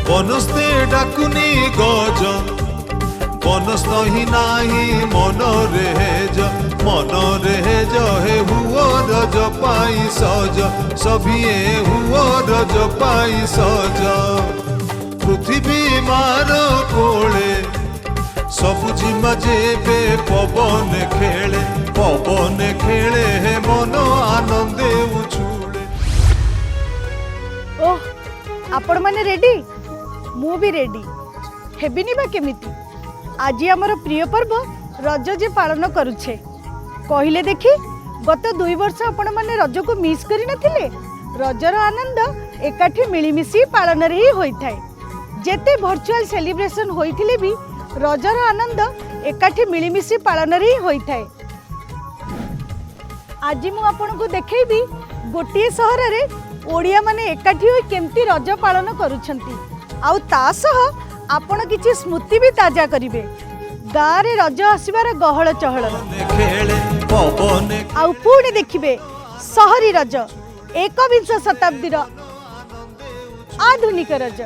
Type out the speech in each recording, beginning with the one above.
বনস্তে ডাকুনি গজ বনস্ত হি নাহি মনরে হেজ হে হুয় রজ পাই সজ সভিয়ে হুয় রজ পাই সজ পৃথিবী মার কোলে সবুজি মাঝে পবন খেলে হে মন আনন্দে উছুলে। ओह आपण माने रेडी मु भी रेडी हेबिनी बा केमिति आज आमर प्रिय पर्व रज जे पालन करुछे कहले देखी गत 2 वर्ष आपण माने रज को मिस करि नथिले। रजर आनंद एकाठी मिलीमिशी पालन रे ही होई थाए। जेते वर्चुअल सेलिब्रेशन होइथिले भी रजर आनंद एकाठी मिलीमिशी पालन रे ही होई थाए। आज मु आपण को देखैबी गोटे सहर रे ओडिया माने एकाठी होई केमती रज पालन करुछंती आउ ता सह आपण किछि स्मृति भी ताजा करिवे। गाँ रे रज आसीबार गहळ चहळ आउ पुणी देखिबे सहरी रज 21 शताब्दी आधुनिक रज।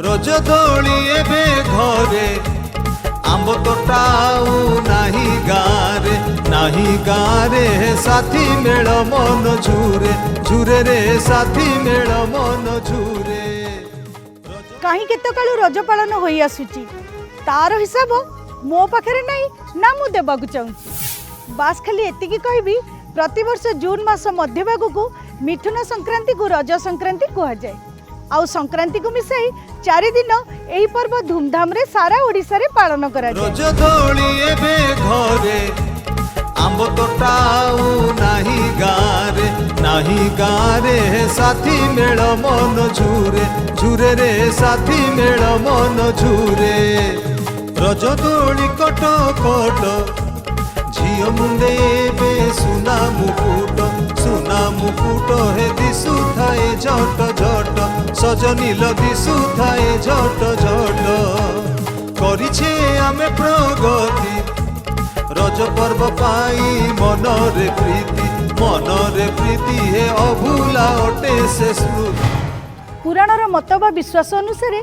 रज दोली एबे घरे आंब तोटाऊ नाही गारे साथी मेल मन झूरे रे साथी मेल मन झूरे। कहीं केत कालू रज पालन होई आसुची तार हिसाब मो पाखरे नहीं ना मु देबाकू चाहूँगी। बास खाली एतिकी कहबी प्रति वर्ष जून मास मध्य भाग को मिथुन संक्रांति को रज संक्रांति कह जाए। आउ संक्रांति को मिसाई 4 दिन एही पर्व धूमधाम रे सारा ओडिसा रे पालन करा जाए। रज दोली एबे घरे आंब तोटाऊ नाही गारे साथी मेल मन झूरे रे साथी मेल मन झूरे। रज दोली कट झियो मुंडे एबे सुना मुकुट हे दिसु थाए झट सजनील दिसु थाए झट करिछे आमे प्रगति रज पर्व पाई मनरे प्रीति हे अभूला अटे से स्मृति। पुराणर मत बा विश्वास अनुसार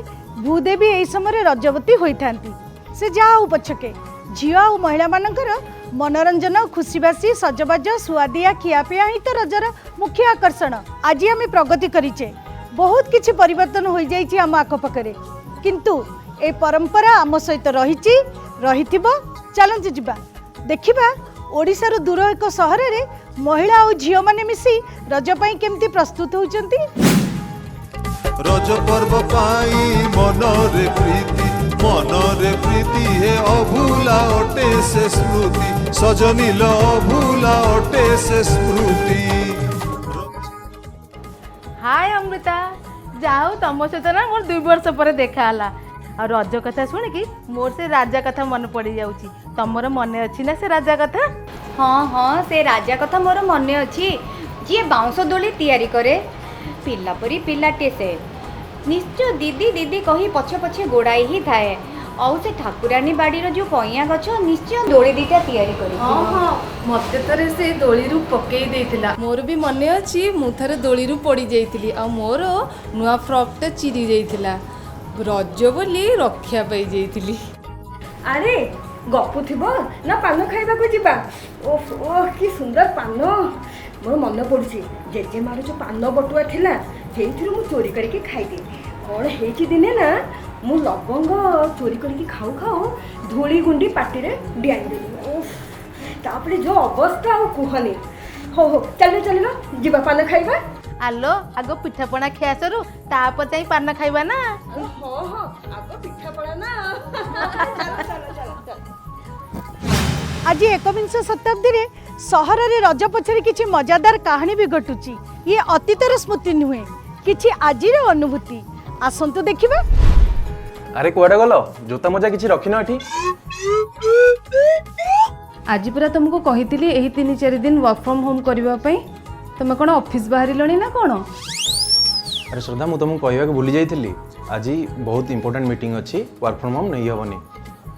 भूदेवी एही समय रजवती होइथांती। से जाऊ पछके झियो आ महिला मानकर मनोरंजन खुशीबासी सजबाज सुआदिया खियापिया ही तो रजर मुख्य आकर्षण। आज आम प्रगति करिचे बहुत किछि परिवर्तन हो जाइछि आम आखपाखरे किंतु ए परंपरा आम सहित रहिथिबो। चलंतु जिबा देखिबा ओडिशार दूर एक सहर रे महिला और झियो माने मिसी रज पई केमती प्रस्तुत होउचंती। रज पर्व पाई मनरे प्रीति हे अभूला अटे से स्मृति सजनील अभूला अटे से स्मृति। हाय अमृता जाओ तुम सहित ना मोर 2 वर्ष पर देखा हला और रज कथा शुण कि मोर से राजा कथा मन पड़ी जाउची। तमर मने अच्छी ना से राजा कथा? हाँ हाँ से राजा कथा मोर मने अच्छी। जी बाउंस दोली तैयारी करे पिला परी पिलाटे से निश्चय दीदी दीदी कही पछे पछे गोड़ाई ही थाए। और से ठाकुरानी बाड़ीर जो कइया गछ निश्चय दोली दीटा तैयारी करे। हाँ हाँ मते तरे से दोली रु पकेई देथिला। मोर भी मने अच्छी मु थरे दोली रु पड़ी जाइतिली आ मोर नुआ फ्रॉक टे चिरी जाइतिला रज बोली रक्षा पाई जाइतिली। अरे गपु थिबो ना पान खाइबा को जिबा। ओह ओह कि सुंदर पान मोर मन पड़ुछि जेजे मार जो पान बटुआ थिला हेइथिरु मु चोरी करके खाइदे। कोन हेइछि दिने ना मु लवंग चोरी करके खाऊ खाऊ धूली गुंडी पाटी रे डियाई देली। ओह तापरे जो अवस्था आ कुहनी। हो चल चल जिबा पान खाइबा। आलो आगो पिठापଣା खिया सरू तापर जाई पान खाइबा ना। हाँ हाँ आगो पिठापଣା ना। आज 21 शताब्दी रे सहर रे रज पछरे किछि मजादार कहानी भी घटुची। ये अतीतर स्मृति नुहे किछि आजिर अनुभूति आसंतु देखिबा। अरे कुआडे गलो जोता मजा किछि रखिन एठी। आज पूरा तुमको कही एही 3-4 दिन वर्क फ्रॉम होम करबा पई तुम कौन ऑफिस बाहरी लणी ना कौन। अरे श्रद्धा मु तुमको कहवा भूली जाइथिली आज बहुत इंपोर्टेंट मीटिंग अच्छी वर्क फ्रॉम होम नहीं हबनी।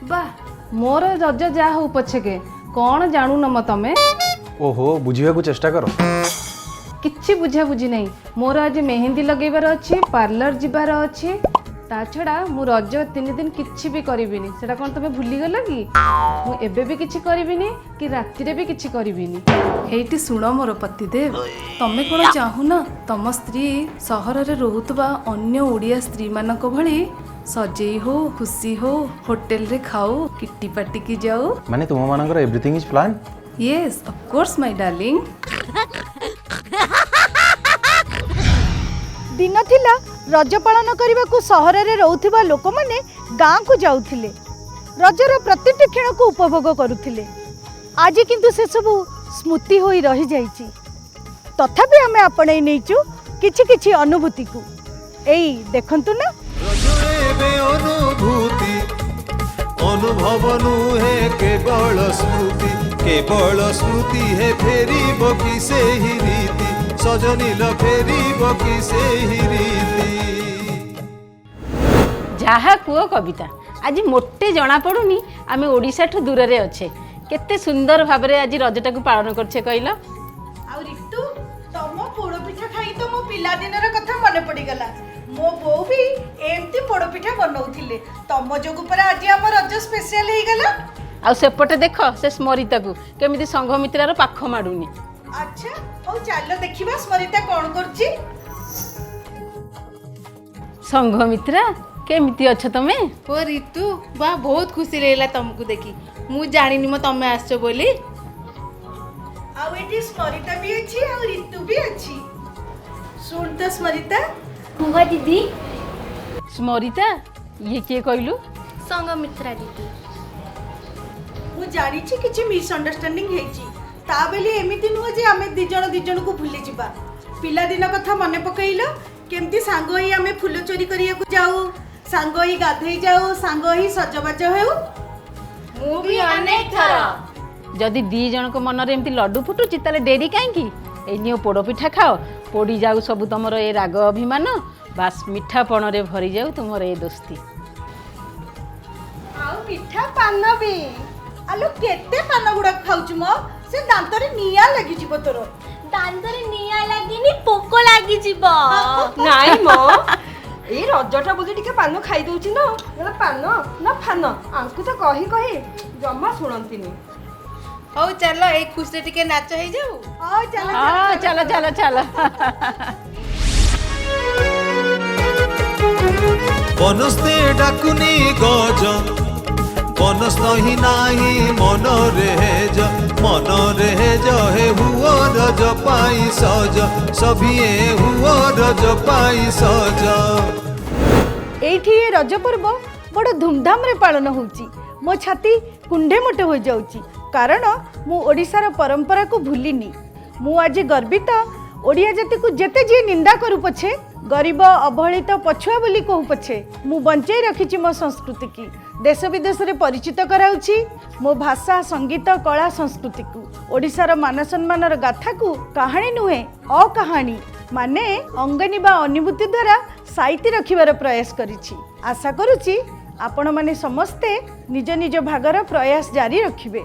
वाह मोर रज जा हो पछके कौन जानू न तमे। ओहो बुझिया को चेष्टा करो। किछि बुझा बुझी नहीं मोर आज मेहंदी लगेबार अच्छी पार्लर जीवार अच्छी ता छड़ा मु रज 3 दिन किछि भी करिबिनी सेटा कोन तमे भूली गला कि मु एबे भी किछि करिबिनी कि राति रे भी किछि करिबिनी। हेइटी सुनो मोर पतिदेव तमे कोन चाहू ना तम स्त्री सहर रे रहउतबा अन्य ओडिया स्त्री मानक भली सजेई हो खुशी हो होटल रे खाओ किट्टी पार्टी की जाओ माने तुम मानकर everything is plan. Yes of course my darling. दिन थिला रज पालन करने को सहर रे रहउथिबा लोक माने गाँ को जाउथिले रजर प्रतिटी क्षण को उपभोग करुथिले। आज किंतु से सब स्मृति होई रही जाइछि तथापि हमें आपणे नैचु किछि किछि अनुभूति को एई देखंतु ना। रज एबे अनुभूति अनुभव नुहे केवल स्मृति है फेरिब कि सेही रीति सजनील फेरिब कि सेही रीति। जहा कुओ कविता आज मोटे जना पड़ुनी आमे ओडिशा ठू दूर रे अच्छे केते सुंदर भाव रे आज रजटा को पालन करछे कहला। आ ऋतु तम पोड़ पिठा खाई तो मो पिला दिनर कथा मने पड़ी गला। मो बो भी एमती पोड़ पिठा बनौथिले तम जोगु पर आज हम रज स्पेशल हे गला। आ सेपटे देख से स्मरिता को केमिति संघ मित्रार पाख माडुनी। अच्छा ओ चलो देखिबा स्मरिता कोन करछि। संघ मित्रा केमिति अछ तमे। ओ ऋतु वाह बहुत खुशी लागला तुमको देखी मु जानिनी म तमे आछो बोली। आ एठी स्मरिता भी अछि आ ऋतु भी अछि। सुन त स्मरिता। हुआ दीदी स्मरिता ये के कहलु। संग मित्रा दीदी मु जानि छी किछि मिसअंडरस्टैंडिंग हेछि ता बेली एमिति नुह जे आमे दी जण को भूली जिबा। पिला दिन कथा मने पकइलो केमती सांग होई आमे फूल चोरी करिया को जाऊ सांग होई गाधई जाऊ सांग होई सजबाज हेउ। मु भी अनेक थर जदि दी जण को मन रे एमति लड्डू फुटुची ताले देरी काहे की ए नियो पोड़ पिठा खाओ पोड़ी जाऊ सब तुमर ए राग अभिमान बास मिठापण रे भरी जाऊ तुमर ए दोस्ती। आ मिठा पान भी आलो केते पान गुडा खाउछ म से दांतरे निया लागि जिवो तोर। दांतरे निया लागिनी पोको लागी जीव नाई मो ए रजटा बोली टिके पान खाई दउछि न ना पान ना फान आंकु तो कही कही जम्मा सुनंतिनी। हौ चलो ए खुशी टिके नाच हे जाऊ। आ चलो हाँ चलो चलो चलो। बनस्ते डाकुनी गज बनस ही नाही मन रे हे हुओ रज पाई सज सभिए हुओ रज पाई सज। एठी ये रज पर्व बड़ धूमधाम रे पालन होउची मो छाती कुंडे मोटे हो जाउची कारण मु ओडिशार परंपरा को भूलिनी। मु आज गर्वित ओडिया जाति को जेते जी निंदा करू पछे गरीब अवहेलित पछुआ बोली कहू पछे मु बंचाई रखिची मो संस्कृति की देश विदेश रे परिचित कराउची मो भाषा संगीत कला संस्कृति को ओडिशार मान सम्मानर गाथा को कहानी नुहे अकहानी माने अंगनी बा अनुभूति द्वारा साइती रखिबार प्रयास करिछि। आशा करूची आपण माने समस्ते निज निज भागर प्रयास जारी रखिबे।